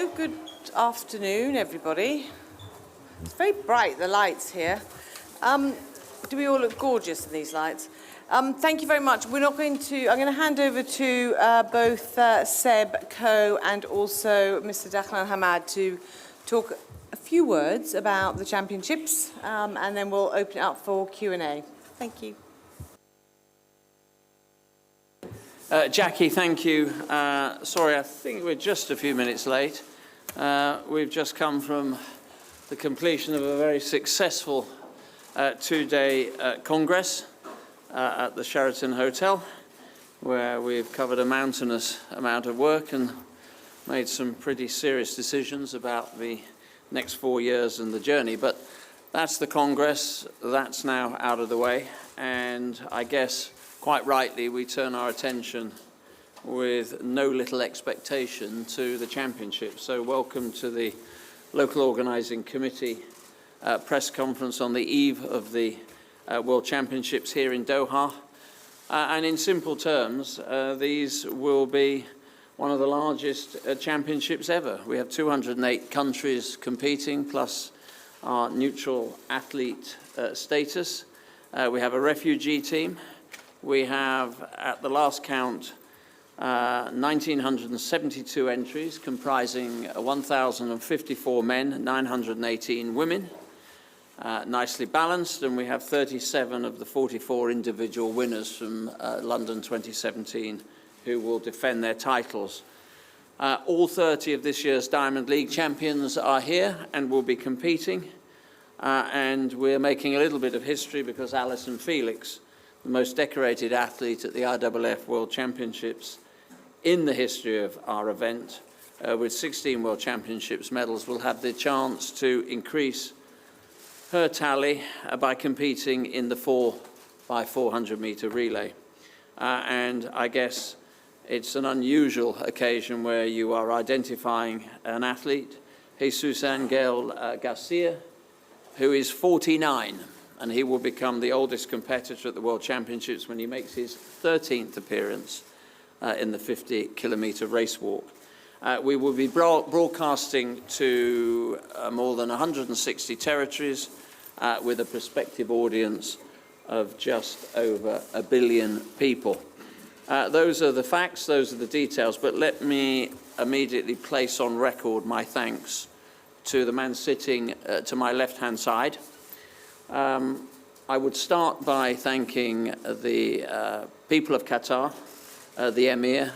Hello, good afternoon, everybody. It's very bright, the lights here. Do we all look gorgeous in these lights? Thank you very much. I'm going to hand over to both Seb Coe and also Mr. Dakhlan Hamad to talk a few words about the championships, and then we'll open it up for Q&A. Thank you. Jackie, thank you. Sorry, I think we're just a few minutes late. We've just come from the completion of a very successful two-day Congress at the Sheraton Hotel, where we've covered a mountainous amount of work and made some pretty serious decisions about the next 4 years and the journey. But that's the Congress, that's now out of the way, and I guess quite rightly we turn our attention with no little expectation to the championship. So welcome to the local organising committee press conference on the eve of the World Championships here in Doha. And in simple terms, these will be one of the largest championships ever. We have 208 countries competing, plus our neutral athlete status. We have a refugee team. We have, at the last count, 1,972 entries, comprising 1,054 men, 918 women, nicely balanced, and we have 37 of the 44 individual winners from London 2017 who will defend their titles. All 30 of this year's Diamond League champions are here and will be competing, and we're making a little bit of history because Allyson Felix, the most decorated athlete at the IAAF World Championships in the history of our event, with 16 World Championships medals, will have the chance to increase her tally by competing in the 4x400 metre relay. And I guess it's an unusual occasion where you are identifying an athlete, Jesus Angel Garcia, who is 49. And he will become the oldest competitor at the World Championships when he makes his 13th appearance in the 50-kilometre race walk. We will be broadcasting to more than 160 territories with a prospective audience of just over 1 billion people. Those are the facts, those are the details, but let me immediately place on record my thanks to the man sitting to my left-hand side. I would start by thanking the people of Qatar, the Emir,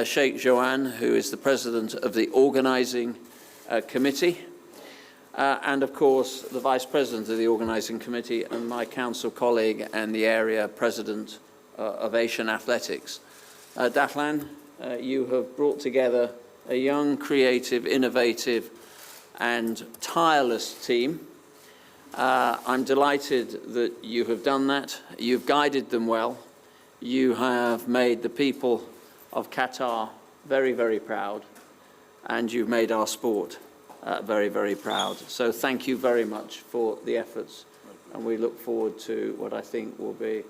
Sheikh Johan, who is the president of the organising committee, and of course the vice president of the organising committee and my council colleague and the area president of Asian Athletics. Dakhlan, you have brought together a young, creative, innovative and tireless team. I'm delighted that you have done that. You've guided them well. You have made the people of Qatar very, very proud, and you've made our sport very, very proud. So thank you very much for the efforts, and we look forward to what I think will be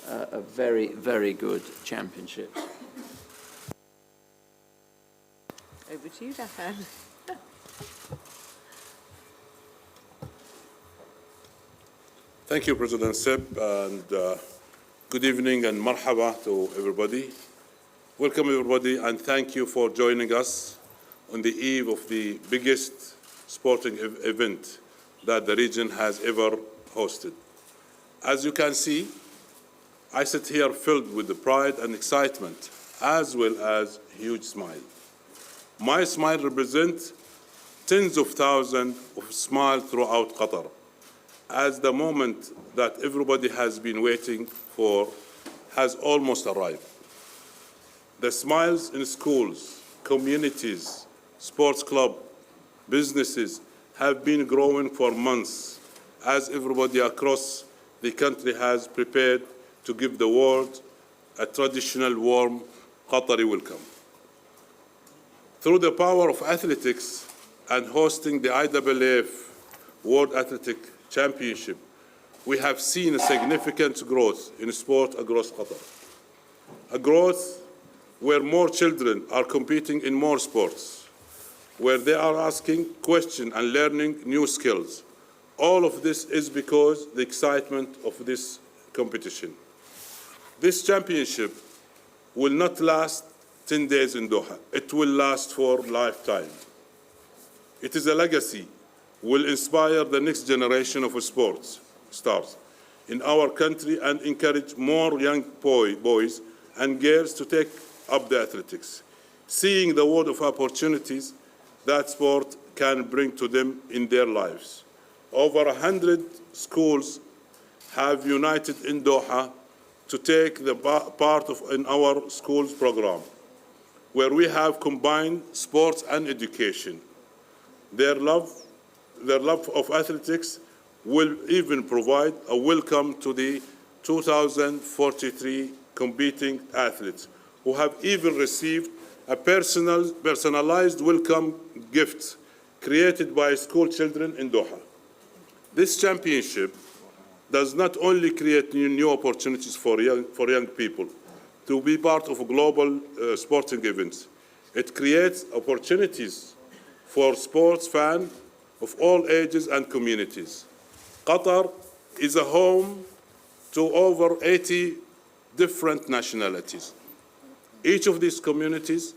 a very, very good championship. Over to you, Dakhlan. Thank you, President Seb, and good evening and marhaba to everybody. Welcome, everybody, and thank you for joining us on the eve of the biggest sporting event that the region has ever hosted. As you can see, I sit here filled with the pride and excitement, as well as a huge smile. My smile represents tens of thousands of smiles throughout Qatar, as the moment that everybody has been waiting for has almost arrived. The smiles in schools, communities, sports clubs, businesses have been growing for months as everybody across the country has prepared to give the world a traditional warm Qatari welcome. Through the power of athletics and hosting the IAAF World Athletic Championship, we have seen a significant growth in sport across Qatar. A growth where more children are competing in more sports, where they are asking questions and learning new skills. All of this is because the excitement of this competition. This championship will not last 10 days in Doha. It will last for a lifetime. It is a legacy, will inspire the next generation of sports stars in our country and encourage more young boys and girls to take up the athletics, seeing the world of opportunities that sport can bring to them in their lives. Over 100 schools have united in Doha to take the part of in our schools program, where we have combined sports and education. Their love of athletics will even provide a welcome to the 2,043 competing athletes who have even received a personalized welcome gift created by school children in Doha. This championship does not only create new opportunities for young people to be part of global sporting events, it creates opportunities for sports fans of all ages and communities. Qatar is a home to over 80 different nationalities. Each of these communities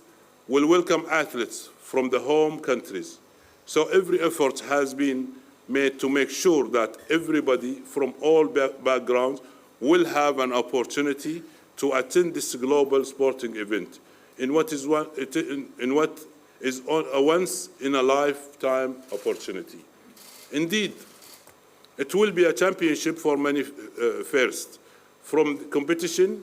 will welcome athletes from the home countries. So every effort has been made to make sure that everybody from all backgrounds will have an opportunity to attend this global sporting event in what is a once-in-a-lifetime opportunity. Indeed, it will be a championship for many firsts, from the competition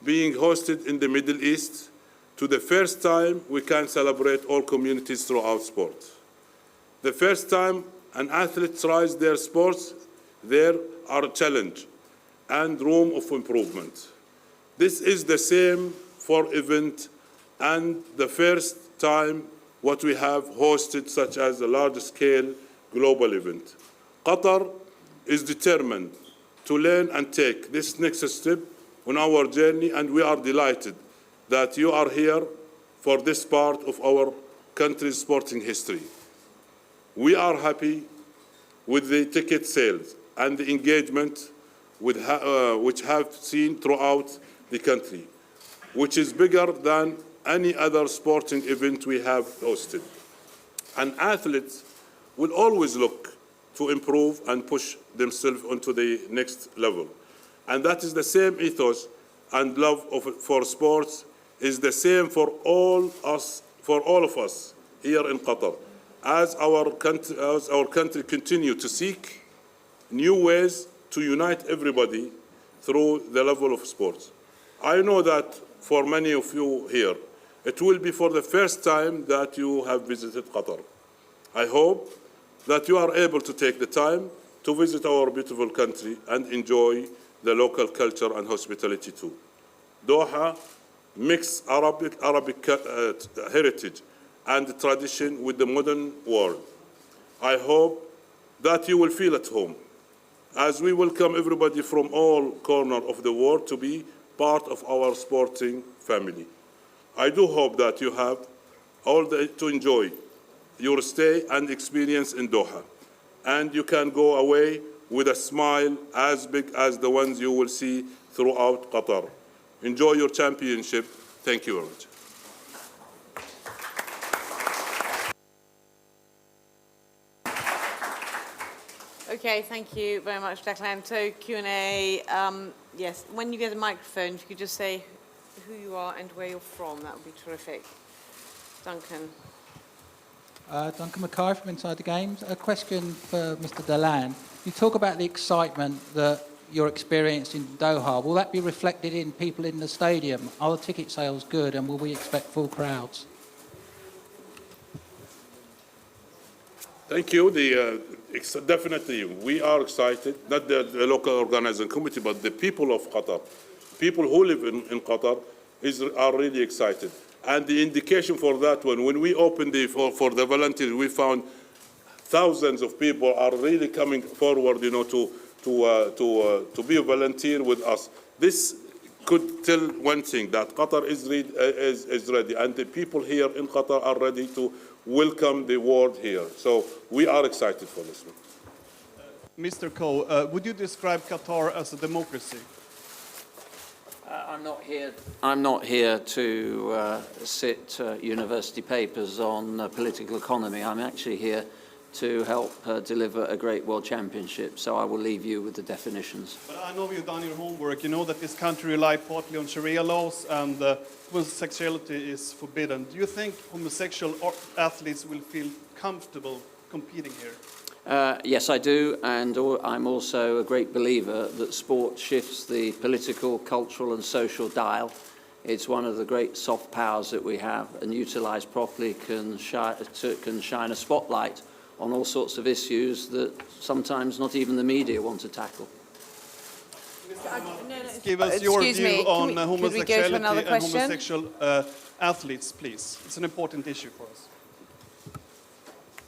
being hosted in the Middle East to the first time we can celebrate all communities throughout sport. The first time an athlete tries their sports, there are a challenge and room of improvement. This is the same for event and the first time what we have hosted such as a large-scale global event. Qatar is determined to learn and take this next step on our journey, and we are delighted that you are here for this part of our country's sporting history. We are happy with the ticket sales and the engagement which have seen throughout the country, which is bigger than any other sporting event we have hosted. And athletes will always look to improve and push themselves onto the next level. And that is the same ethos and love for sports is the same for all of us here in Qatar. As our country continue to seek new ways to unite everybody through the level of sports. I know that for many of you here, it will be for the first time that you have visited Qatar. I hope that you are able to take the time to visit our beautiful country and enjoy the local culture and hospitality too. Doha mixes Arabic heritage and tradition with the modern world. I hope that you will feel at home as we welcome everybody from all corners of the world to be part of our sporting family. I do hope that you have all to enjoy your stay and experience in Doha, and you can go away with a smile as big as the ones you will see throughout Qatar. Enjoy your championship. Thank you very much. Okay, thank you very much, Declan. So Q&A, yes, when you get a microphone, if you could just say who you are and where you're from, that would be terrific. Duncan. Duncan Mackay from Inside the Games. A question for Mr. Delan. You talk about the excitement that you're experiencing in Doha. Will that be reflected in people in the stadium? Are the ticket sales good, and will we expect full crowds? Thank you. Definitely, we are excited, not the local organizing committee, but the people of Qatar. People who live in Qatar are really excited. And the indication for that one, when we opened for the volunteers, we found thousands of people are really coming forward, you know, to be a volunteer with us. This could tell one thing, that Qatar is ready, and the people here in Qatar are ready to welcome the world here. So we are excited for this one. Mr. Coe, would you describe Qatar as a democracy? I'm not here to sit university papers on political economy. I'm actually here to help deliver a great world championship. So I will leave you with the definitions. But I know you've done your homework. You know that this country relies partly on Sharia laws and homosexuality is forbidden. Do you think homosexual athletes will feel comfortable competing here? Yes, I do, and I'm also a great believer that sport shifts the political, cultural and social dial. It's one of the great soft powers that we have, and utilised properly can shine a spotlight on all sorts of issues that sometimes not even the media want to tackle. Give us your view on homosexuality and question? homosexual athletes, please. It's an important issue for us.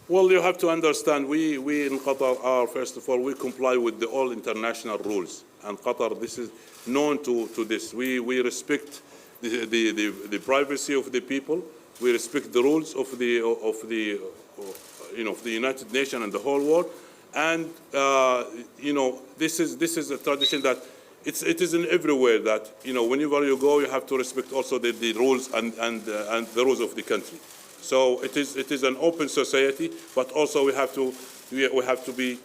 Well, you have to understand, we in Qatar are, first of all, we comply with all international rules. And Qatar, this is known to this. We respect the privacy of the people. We respect the rules of the United Nations and the whole world. And, this is a tradition that it is in everywhere that, whenever you go, you have to respect also the rules and the rules of the country. So it is an open society, but also we have to be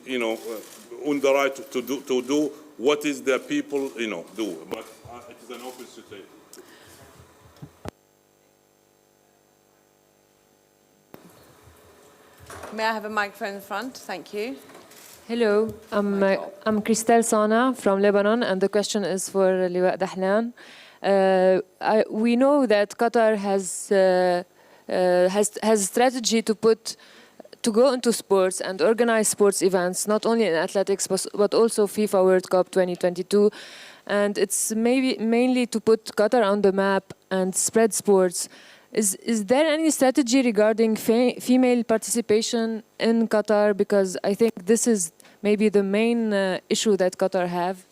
on the right to do what is the people do. But it is an open society. May I have a microphone in front? Thank you. Hello, I'm Christelle Sana from Lebanon, and the question is for Liwa Dahlan. We know that Qatar has a strategy to go into sports and organize sports events, not only in athletics but also FIFA World Cup 2022, and it's mainly to put Qatar on the map and spread sports. Is there any strategy regarding female participation in Qatar? Because I think this is maybe the main issue that Qatar have.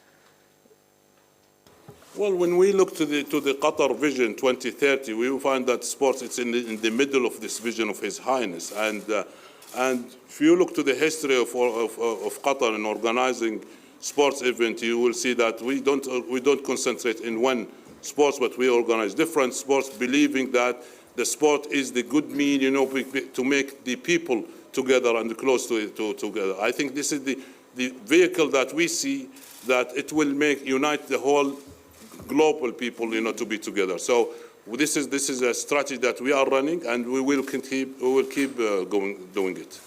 Well, when we look to the Qatar Vision 2030, we will find that sports it's in the middle of this vision of His Highness. And if you look to the history of Qatar in organizing sports event, you will see that we don't concentrate in one sports, but we organize different sports, believing that the sport is the good mean, to make the people together and close together. I think this is the vehicle that we see that it will unite the whole global people, to be together. So this is a strategy that we are running, and we will keep doing it.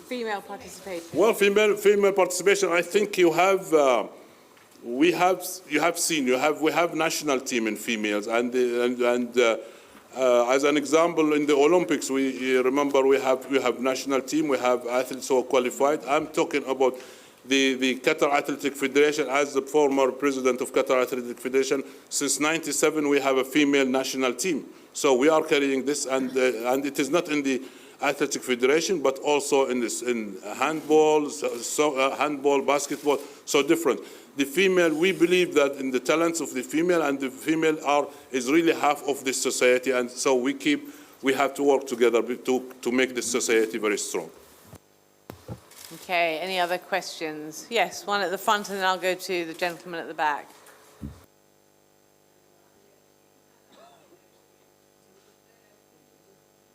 Female participation. Well, female participation. I think you have we have national team in females, and as an example in the Olympics, we have national team. We have athletes who are qualified. I'm talking about the Qatar Athletic Federation. As the former president of Qatar Athletic Federation, since '97 we have a female national team. So we are carrying this, and it is not in the Athletic Federation, but also in handball, handball, basketball, so different. The female, we believe that in the talents of the female, and the female is really half of this society, and so we have to work together to make this society very strong. Okay, any other questions? Yes, one at the front, and then I'll go to the gentleman at the back.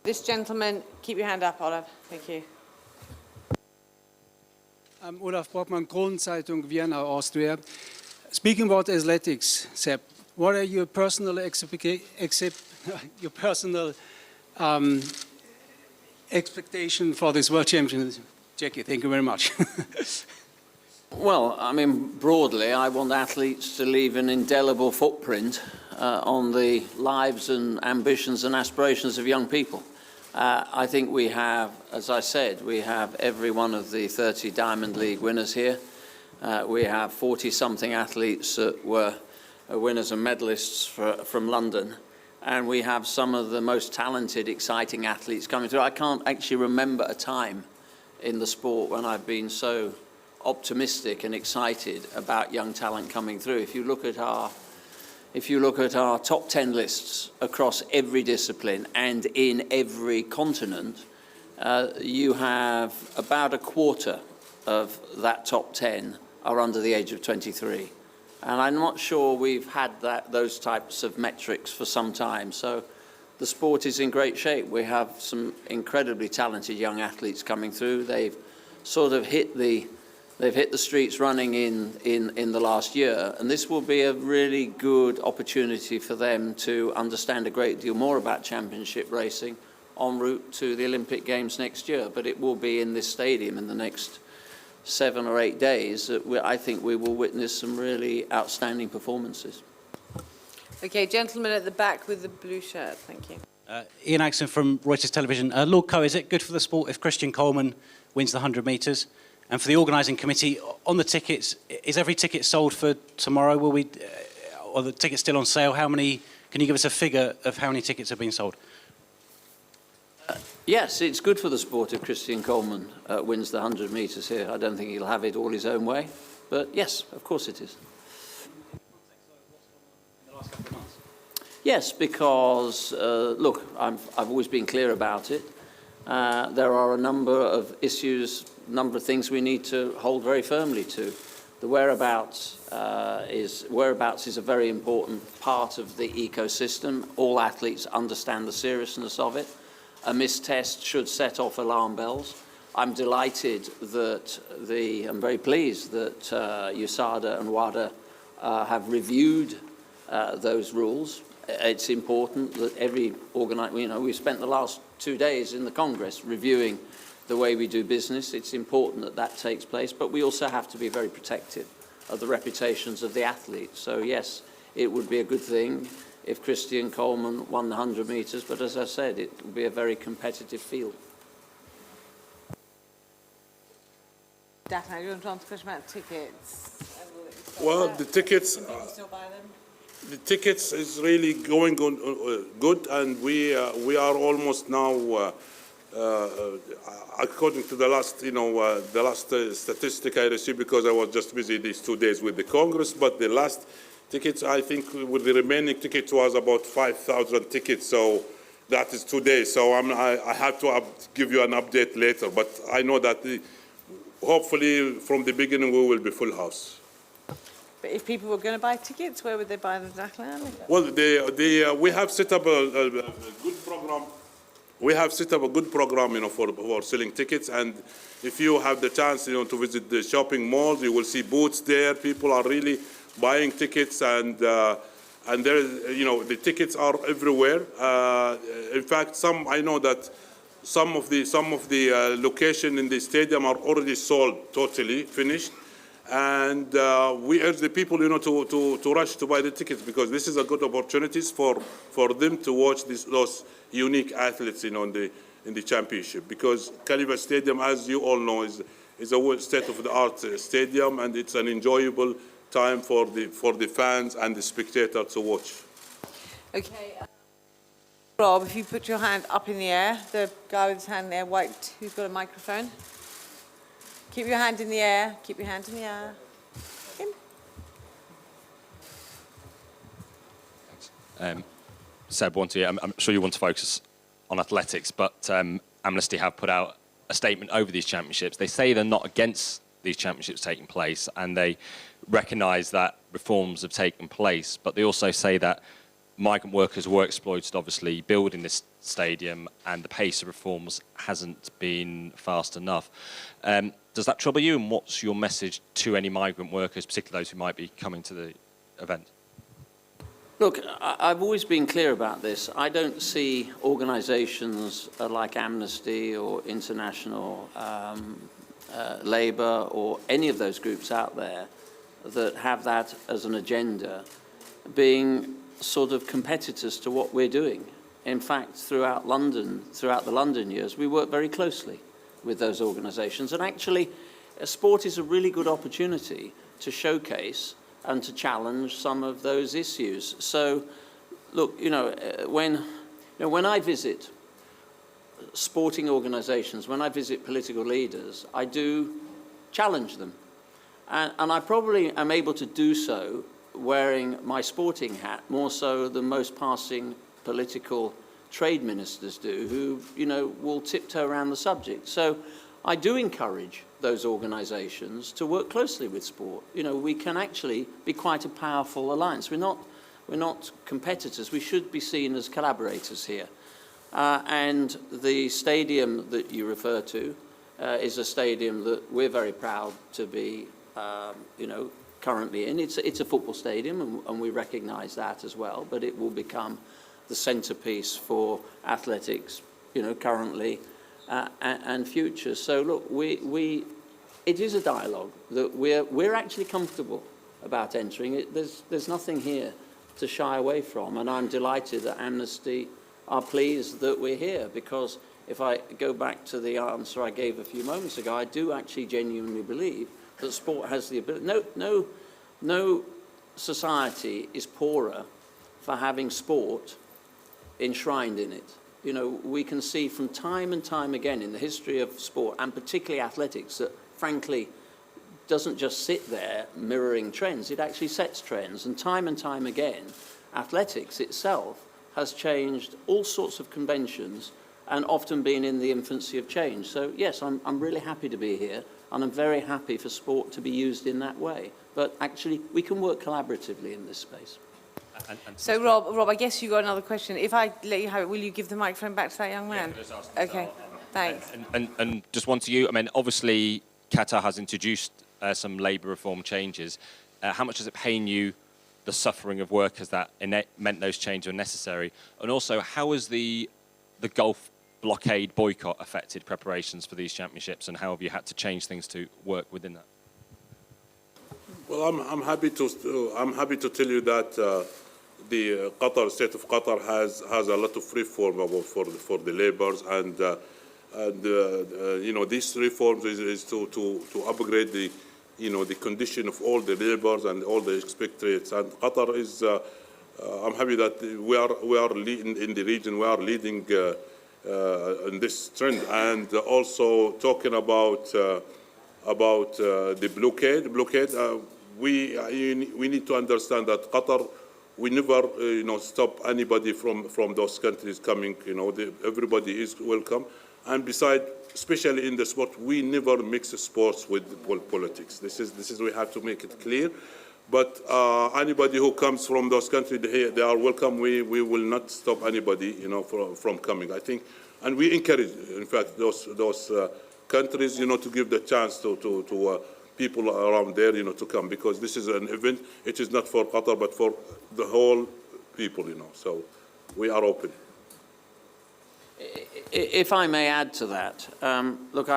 This gentleman, keep your hand up, Olive. Thank you. I'm Olaf Brockmann, Kronenzeitung, Vienna, Austria. Speaking about athletics, Sepp, what are your personal expectation for this World Championship? Jackie, thank you very much. Well, I mean, broadly, I want athletes to leave an indelible footprint on the lives and ambitions and aspirations of young people. I think we have, as I said, we have every one of the 30 Diamond League winners here. We have 40-something athletes that were winners and medalists from London. And we have some of the most talented, exciting athletes coming through. I can't actually remember a time in the sport when I've been so optimistic and excited about young talent coming through. If you look at if you look at our top 10 lists across every discipline and in every continent, you have about a quarter of that top 10 are under the age of 23. And I'm not sure we've had those types of metrics for some time. So the sport is in great shape. We have some incredibly talented young athletes coming through. They've sort of hit the streets running in the last year, and this will be a really good opportunity for them to understand a great deal more about championship racing en route to the Olympic Games next year. But it will be in this stadium in the next 7 or 8 days that I think we will witness some really outstanding performances. Okay, gentleman at the back with the blue shirt, thank you. Ian Axon from Reuters Television. Lord Coe, is it good for the sport if Christian Coleman wins the 100 metres? And for the organising committee, on the tickets, is every ticket sold for tomorrow? Will we, or the tickets still on sale? How many? Can you give us a figure of how many tickets have been sold? Yes, it's good for the sport if Christian Coleman wins the 100 metres here. I don't think he'll have it all his own way, but yes, of course it is. Yes, because look, I've always been clear about it. There are a number of issues, number of things we need to hold very firmly to. The whereabouts is a very important part of the ecosystem. All athletes understand the seriousness of it. A missed test should set off alarm bells. I'm delighted that I'm very pleased that USADA and WADA have reviewed those rules. It's important that every we've spent the last 2 days in the Congress reviewing the way we do business. It's important that that takes place, but we also have to be very protective of the reputations of the athletes. So yes, it would be a good thing if Christian Coleman won the 100 metres, but as I said, it will be a very competitive field. Daphne, do you want to answer the question about tickets? Well, the tickets... Can people still buy them? The tickets is really going good, and we are almost now, according to the last, the last statistic I received, because I was just busy these 2 days with the Congress, but the last tickets, I think, with the remaining tickets was about 5,000 tickets. So that is today. So I have to give you an update later, but I know that hopefully from the beginning we will be full house. But if people were going to buy tickets, where would they buy them, Daphne? Well, we have set up a good program. We have set up a good program, for selling tickets. And if you have the chance, to visit the shopping malls, you will see booths there. People are really buying tickets, and there is, the tickets are everywhere. In fact, I know that some of the location in the stadium are already sold, totally finished. And we urge the people, to rush to buy the tickets, because this is a good opportunity for them to watch those unique athletes, in the championship. Because Khalifa Stadium, as you all know, is a state-of-the-art stadium, and it's an enjoyable time for the fans and the spectator to watch. Okay. Rob, if you put your hand up in the air, the guy with his hand there, white, who's got a microphone. Keep your hand in the air. Keep your hand in the air. Him. Seb, I'm sure you want to focus on athletics, but Amnesty have put out a statement over these championships. They say they're not against these championships taking place, and they recognise that reforms have taken place, but they also say that migrant workers were exploited, obviously, building this stadium, and the pace of reforms hasn't been fast enough. Does that trouble you, and what's your message to any migrant workers, particularly those who might be coming to the event? Look, I've always been clear about this. I don't see organisations like Amnesty or International Labour or any of those groups out there that have that as an agenda being sort of competitors to what we're doing. In fact, throughout the London years, we work very closely with those organisations. And actually, sport is a really good opportunity to showcase and to challenge some of those issues. So, look, when I visit sporting organisations, when I visit political leaders, I do challenge them. And I probably am able to do so wearing my sporting hat more so than most passing political trade ministers do, who, will tiptoe around the subject. So I do encourage those organisations to work closely with sport. We can actually be quite a powerful alliance. We're not competitors. We should be seen as collaborators here. And the stadium that you refer to is a stadium that we're very proud to be, currently in. It's a football stadium, and we recognise that as well, but it will become the centrepiece for athletics, currently and future. So look, it is a dialogue that we're actually comfortable about entering it. There's nothing here to shy away from, and I'm delighted that Amnesty are pleased that we're here, because if I go back to the answer I gave a few moments ago, I do actually genuinely believe that sport has the ability. No society is poorer for having sport enshrined in it. We can see from time and time again in the history of sport, and particularly athletics, that frankly doesn't just sit there mirroring trends, it actually sets trends. And time again, athletics itself has changed all sorts of conventions and often been in the infancy of change. So yes, I'm really happy to be here, and I'm very happy for sport to be used in that way. But actually, we can work collaboratively in this space. So Rob, I guess you got another question. If I let you have it, will you give the microphone back to that young man? Yeah, just ask okay, thanks. And just one to you. I mean, obviously, Qatar has introduced some labour reform changes. How much does it pain you, the suffering of workers that meant those changes were necessary? And also, how has the Gulf blockade boycott affected preparations for these championships, and how have you had to change things to work within that? Well, I'm happy to tell you that the state of Qatar has a lot of reform for the labours, and these reforms is to upgrade the condition of all the labours and all the expatriates. And Qatar is I'm happy that we are leading in the region. We are leading in this trend, and also talking about the blockade. We need to understand that Qatar, we never stop anybody from those countries coming. Everybody is welcome, and besides, especially in the sport, we never mix sports with politics. This is we have to make it clear. But anybody who comes from those countries, they are welcome. We will not stop anybody, from coming. I think, and we encourage, in fact, those countries, to give the chance to people around there, to come, because this is an event. It is not for Qatar, but for the whole people, So we are open. If I may add to that, look,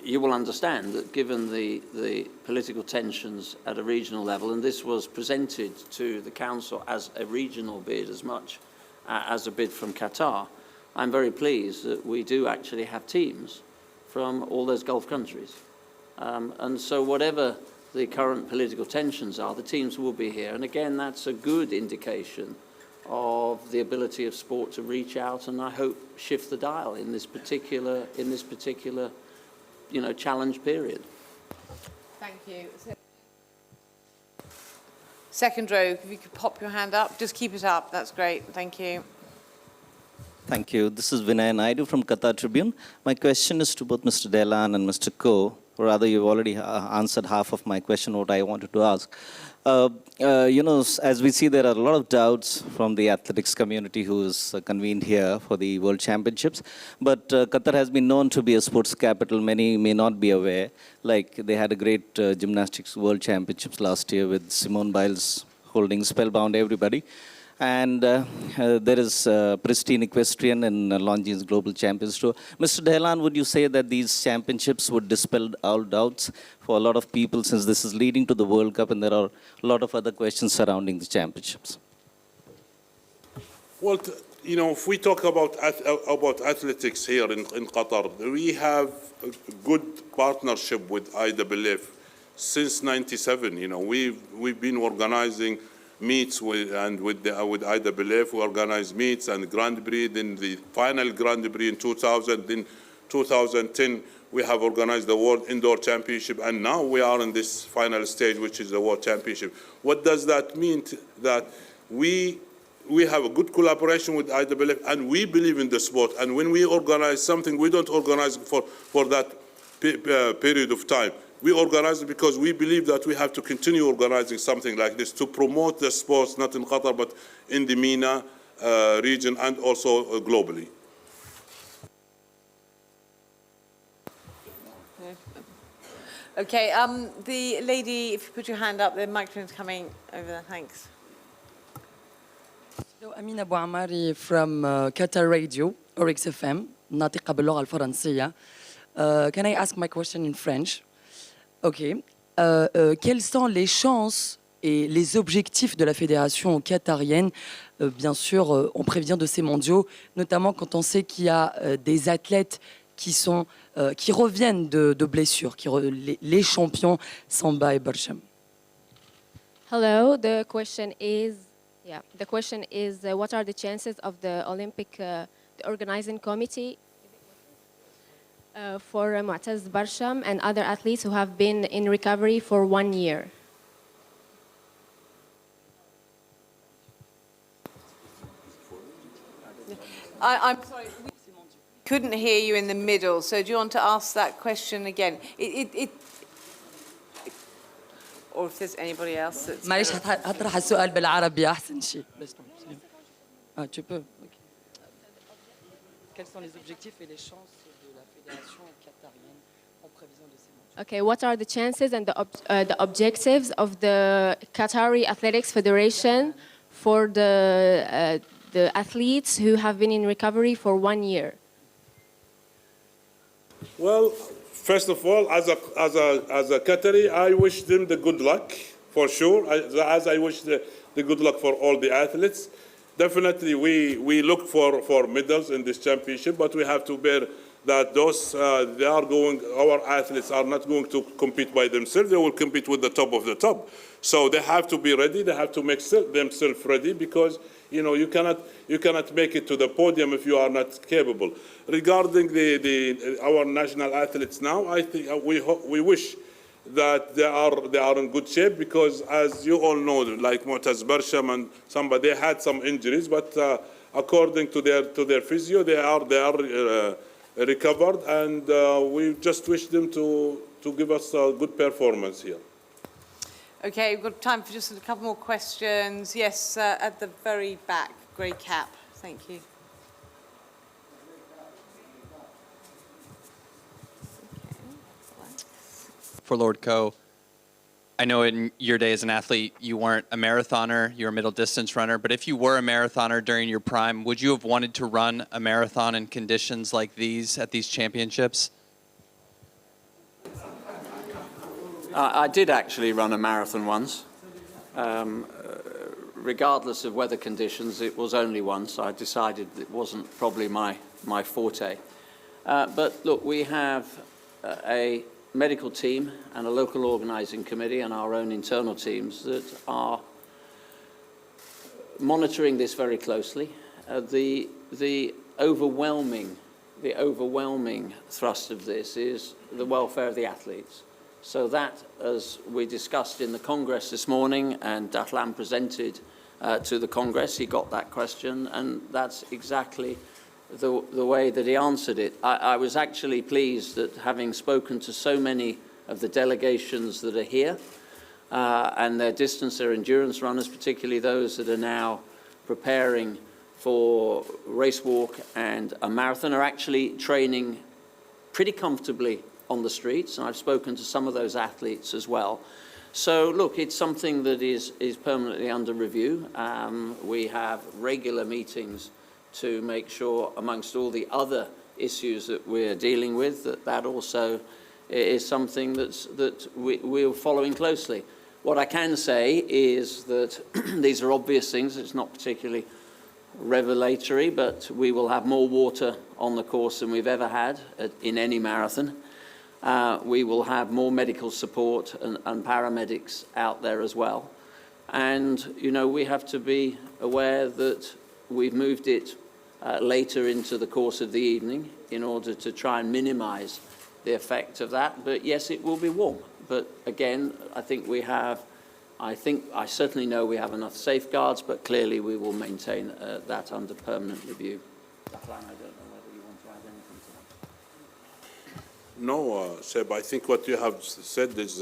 you will understand that given the political tensions at a regional level, and this was presented to the Council as a regional bid as much as a bid from Qatar, I'm very pleased that we do actually have teams from all those Gulf countries. And so whatever the current political tensions are, the teams will be here. And again, that's a good indication of the ability of sport to reach out and I hope shift the dial in this particular challenge period. Thank you. Second row, if you could pop your hand up, just keep it up. That's great. Thank you. Thank you. This is Vinay Naidu from Qatar Tribune. My question is to both Mr. Delan and Mr. Ko. Or rather, you've already answered half of my question, what I wanted to ask. As we see, there are a lot of doubts from the athletics community who is convened here for the World Championships. But Qatar has been known to be a sports capital. Many may not be aware. Like, they had a great gymnastics World Championships last year with Simone Biles holding spellbound everybody. And there is pristine equestrian and Longines Global Champions Tour. Mr. Dehlan, would you say that these championships would dispel all doubts for a lot of people, since this is leading to the World Cup and there are a lot of other questions surrounding the championships? Well, if we talk about athletics here in Qatar, we have a good partnership with IAAF since '97. We've been organizing meets with IAAF. We organized meets and Grand Prix. Then the final Grand Prix in 2000. Then 2010, We have organized the World Indoor Championship, and now we are in this final stage, which is the World Championship. What does that mean? That we have a good collaboration with IAAF, and we believe in the sport. And when we organize something, we don't organize for that period of time. We organize it because we believe that we have to continue organizing something like this to promote the sports, not in Qatar, but in the MENA region and also globally. Okay, the lady, if you put your hand up, the microphone's coming over there. Thanks. Hello, Amina Abu Amari from Qatar Radio, Oryx FM, ناطقة باللغة الفرنسية. Can I ask my question in French? Ok. Quelles sont les chances et les objectifs de la fédération qatarienne? Bien sûr, on prévient de ces mondiaux, notamment quand on sait qu'il y a des athlètes qui reviennent de blessures, les champions Samba et Barsham. Hello, the question is, what are the chances of the Olympic, the organizing committee for Mu'taz Barsham and other athletes who have been in recovery for 1 year? I'm sorry, we couldn't hear you in the middle, so do you want to ask that question again? Or if there's anybody else that's... معلش هطرح السؤال بالعربي أحسن شيء. Tu peux. Quels sont les objectifs et les chances de la fédération qatarienne en prévision de ces mondiaux? Okay, what are the chances and the objectives of the Qatari Athletics Federation for the athletes who have been in recovery for 1 year? Well, first of all, as a Qatari, I wish them the good luck, for sure, as I wish the good luck for all the athletes. Definitely, we look for medals in this championship, but we have to bear that our athletes are not going to compete by themselves. They will compete with the top of the top. So they have to be ready. They have to make themselves ready because, you cannot make it to the podium if you are not capable. Regarding our national athletes now, I think we wish that they are in good shape because, as you all know, like Mu'taz Barsham and somebody, they had some injuries, but according to their physio, they are recovered, and we just wish them to give us a good performance here. Okay, we've got time for just a couple more questions. Yes, at the very back, grey cap. Thank you. For Lord Coe, I know in your day as an athlete, you weren't a marathoner, you were a middle distance runner, but if you were a marathoner during your prime, would you have wanted to run a marathon in conditions like these at these championships? I did actually run a marathon once. Regardless of weather conditions, it was only once. I decided it wasn't probably my forte. But look, we have a medical team and a local organising committee and our own internal teams that are monitoring this very closely. The overwhelming thrust of this is the welfare of the athletes. So that, as we discussed in the Congress this morning, and Dahlan presented to the Congress, he got that question, and that's exactly the way that he answered it. I was actually pleased that, having spoken to so many of the delegations that are here, and their distance, their endurance runners, particularly those that are now preparing for race walk and a marathon, are actually training pretty comfortably on the streets, and I've spoken to some of those athletes as well. So look, it's something that is permanently under review. We have regular meetings to make sure, amongst all the other issues that we're dealing with, that also is something that we're following closely. What I can say is that these are obvious things. It's not particularly revelatory, but we will have more water on the course than we've ever had in any marathon. We will have more medical support and paramedics out there as well. And, we have to be aware that we've moved it later into the course of the evening in order to try and minimize the effect of that. But yes, it will be warm. But again, I certainly know we have enough safeguards, but clearly we will maintain that under permanent review. I don't know whether you want to add anything to that. No, Seb, I think what you have said is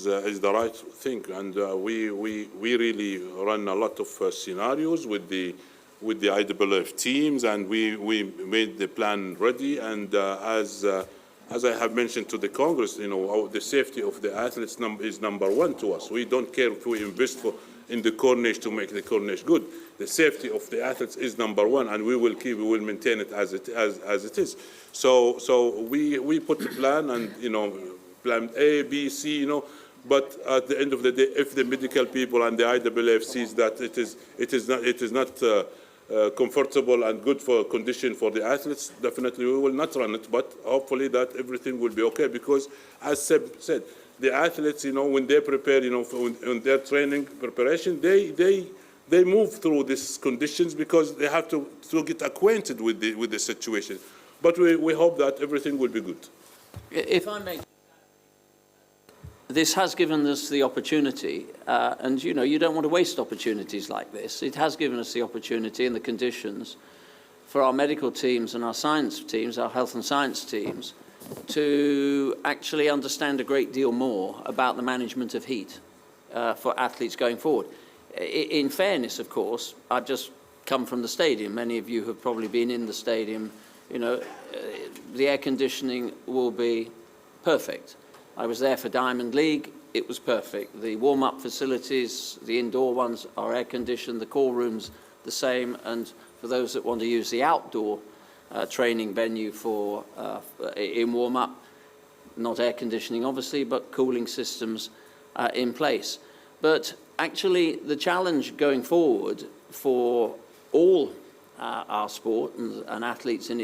the right thing, and we really run a lot of scenarios with the IAAF teams, and we made the plan ready. And as I have mentioned to the Congress, the safety of the athletes is number one to us. We don't care if we invest in the corniche to make the corniche good. The safety of the athletes is number one, and we will maintain it as it is. So we put the plan, and plan A, B, C, But at the end of the day, if the medical people and the IAAF sees that it is not comfortable and good for condition for the athletes, definitely we will not run it. But hopefully that everything will be okay, because as Seb said, the athletes, when they prepare, in their training preparation, they move through these conditions because they have to get acquainted with the situation. But we hope that everything will be good. If I may, this has given us the opportunity, and you don't want to waste opportunities like this. It has given us the opportunity and the conditions for our medical teams and our science teams, our health and science teams, to actually understand a great deal more about the management of heat for athletes going forward. In fairness, of course, I've just come from the stadium. Many of you have probably been in the stadium. The air conditioning will be perfect. I was there for Diamond League. It was perfect. The warm-up facilities, the indoor ones, are air-conditioned. The call rooms, the same. And for those that want to use the outdoor training venue in warm-up, not air conditioning, obviously, but cooling systems in place. But actually, the challenge going forward for all our sport and athletics in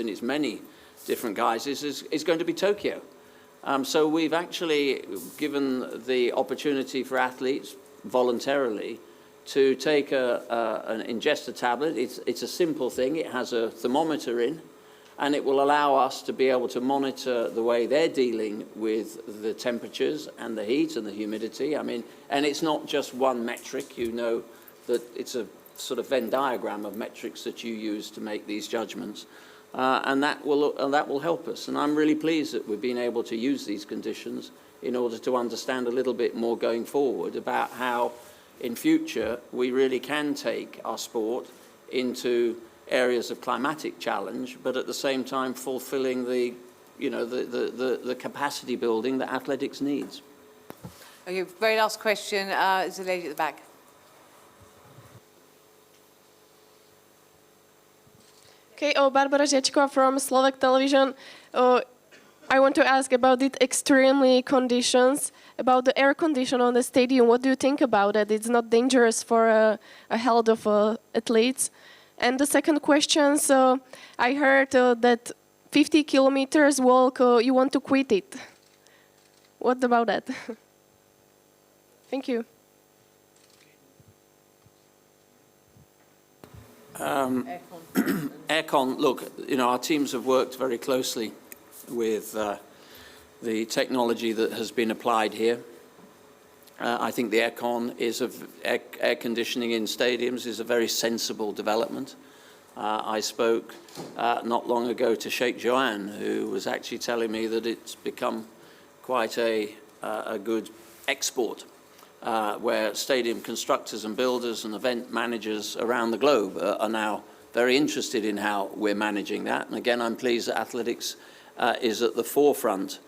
its many different guises is going to be Tokyo. So we've actually given the opportunity for athletes voluntarily to take an ingesta tablet. It's a simple thing. It has a thermometer in, and it will allow us to be able to monitor the way they're dealing with the temperatures and the heat and the humidity. And it's not just one metric. You know that it's a sort of Venn diagram of metrics that you use to make these judgments. And that will help us. And I'm really pleased that we've been able to use these conditions in order to understand a little bit more going forward about how, in future, we really can take our sport into areas of climatic challenge, but at the same time fulfilling the capacity building that athletics needs. Okay, very last question is the lady at the back. Okay, Barbara Ječko from Slovak Television. I want to ask about the extremely conditions, about the air condition on the stadium. What do you think about it? It's not dangerous for a health of athletes. And the second question, so I heard that 50 kilometers walk, you want to quit it. What about that? Thank you. Aircon, look, our teams have worked very closely with the technology that has been applied here. I think the aircon air conditioning in stadiums is a very sensible development. I spoke not long ago to Sheikh Joanne, who was actually telling me that it's become quite a good export, where stadium constructors and builders and event managers around the globe are now very interested in how we're managing that. And again, I'm pleased that athletics is at the forefront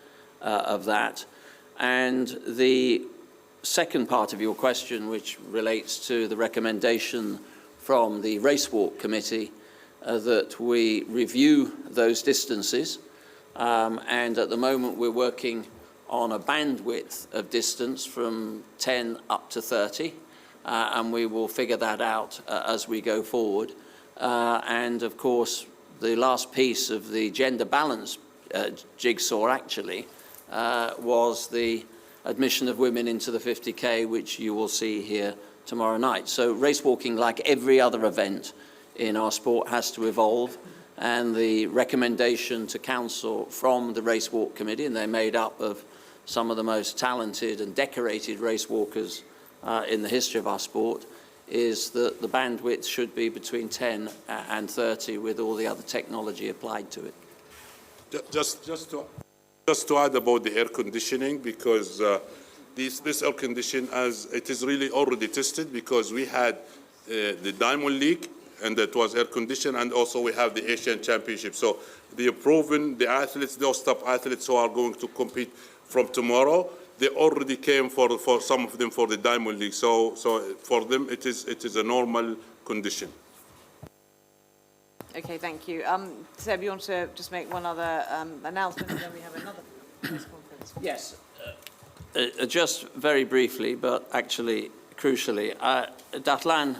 of that. And the second part of your question, which relates to the recommendation from the Race Walk Committee, that we review those distances. And at the moment, we're working on a bandwidth of distance from 10 up to 30. And we will figure that out as we go forward. And of course, the last piece of the gender balance jigsaw actually was the admission of women into the 50K, which you will see here tomorrow night. So race walking, like every other event in our sport, has to evolve. and the recommendation to council from the race walk committee, and they're made up of some of the most talented and decorated race walkers in the history of our sport, is that the bandwidth should be between 10 and 30 with all the other technology applied to it. Just to add about the air conditioning, because this air condition, as it is really already tested, because we had the Diamond League, and that was air conditioned, and also we have the Asian Championship. So they have proven the athletes, those top athletes who are going to compete from tomorrow, they already came for some of them for the Diamond League. So for them it is a normal condition. Okay, thank you. Seb, you want to just make one other announcement, and then we have another press conference? Yes. Just very briefly, but actually crucially, Datlan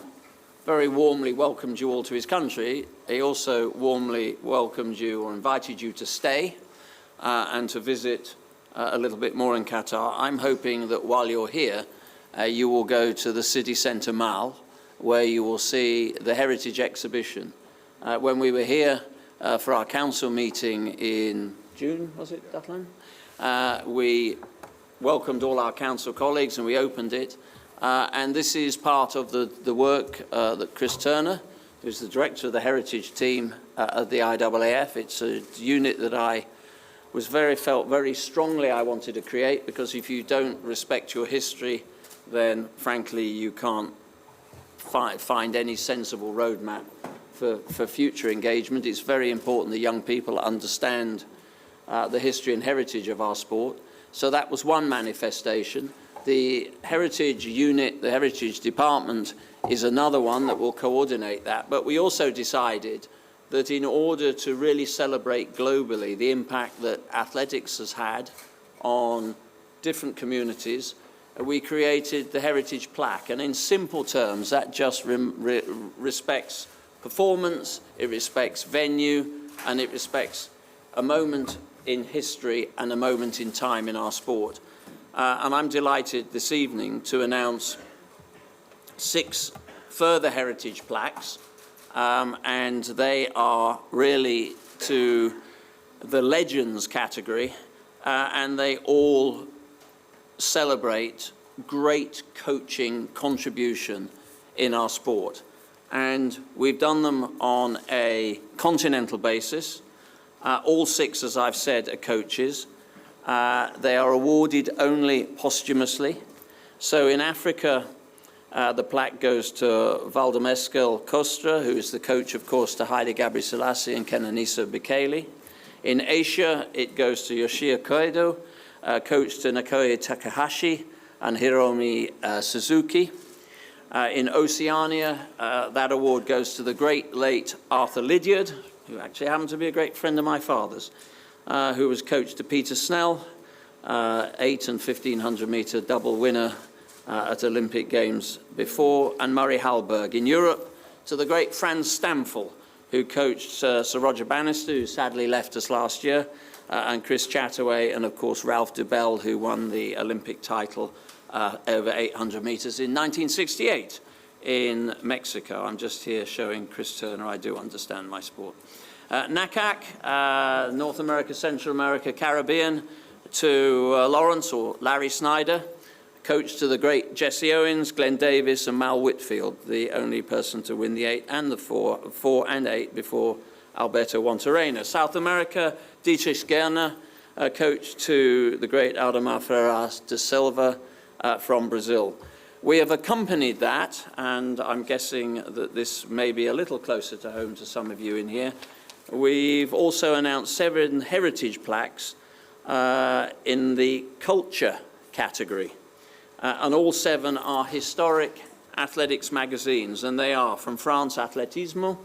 very warmly welcomed you all to his country. He also warmly welcomed you or invited you to stay and to visit a little bit more in Qatar. I'm hoping that while you're here, you will go to the city centre mall, where you will see the heritage exhibition. When we were here for our council meeting in June, was it, Datlan? We welcomed all our council colleagues and we opened it. And this is part of the work that Chris Turner, who's the director of the heritage team at the IAAF, it's a unit that I felt very strongly I wanted to create, because if you don't respect your history, then frankly you can't find any sensible roadmap for future engagement. It's very important that young people understand the history and heritage of our sport. So that was one manifestation. The heritage unit, the heritage department, is another one that will coordinate that. But we also decided that in order to really celebrate globally the impact that athletics has had on different communities, we created the heritage plaque. And in simple terms, that just respects performance, it respects venue, and it respects a moment in history and a moment in time in our sport. And I'm delighted this evening to announce 6 further heritage plaques, and they are really to the legends category, and they all celebrate great coaching contribution in our sport. And we've done them on a continental basis. All 6, as I've said, are coaches. They are awarded only posthumously. So in Africa, the plaque goes to Valdemeskel Kostra, who is the coach, of course, to Haile Gebrselassie and Kenenisa Bekele. In Asia, it goes to Yoshia Koido, coach to Nakoya Takahashi and Hiromi Suzuki. In Oceania, that award goes to the great late Arthur Lydiard, who actually happened to be a great friend of my father's, who was coach to Peter Snell, 8 and 1500 metre double winner at Olympic Games before, and Murray Hallberg. In Europe, to the great Franz Stamfel, who coached Sir Roger Bannister, who sadly left us last year, and Chris Chataway, and of course Ralph Dubell, who won the Olympic title over 800 metres in 1968 in Mexico. I'm just here showing Chris Turner. I do understand my sport. NACAC, North America, Central America, Caribbean, to Lawrence or Larry Snyder, coach to the great Jesse Owens, Glenn Davis, and Mal Whitfield, the only person to win the 8 and the 4 and 8 before Alberto Wantarena. South America, Dietrich Gerner, coach to the great Aldemar Ferreira de Silva from Brazil. We have accompanied that, and I'm guessing that this may be a little closer to home to some of you in here. We've also announced 7 heritage plaques in the culture category. And all 7 are historic athletics magazines, and they are from France, Athletismo,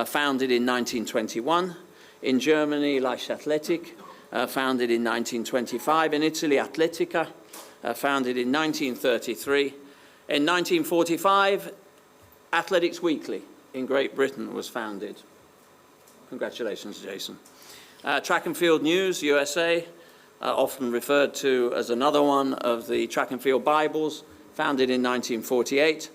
founded in 1921, in Germany, Leichtathletik, founded in 1925, in Italy, Atletica, founded in 1933. In 1945, Athletics Weekly in Great Britain was founded. Congratulations, Jason. Track and Field News, USA, often referred to as another one of the track and field Bibles, founded in 1948.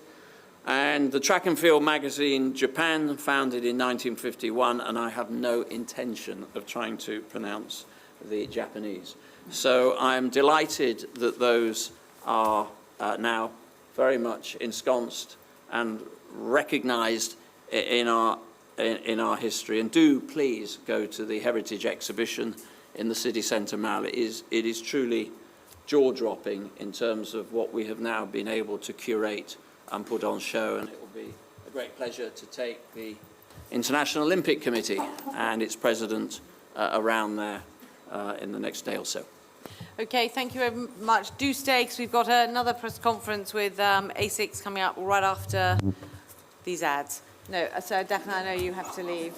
And the track and field magazine Japan, founded in 1951, and I have no intention of trying to pronounce the Japanese. So I'm delighted that those are now very much ensconced and recognized in our history. And do please go to the Heritage Exhibition in the City Centre Mall. It is truly jaw-dropping in terms of what we have now been able to curate and put on show, and it will be a great pleasure to take the International Olympic Committee and its president around there in the next day or so. Okay, thank you very much. Do stay, because we've got another press conference with ASICS coming up right after these ads. No, so Daphne, I know you have to leave.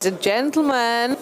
Ladies and gentlemen,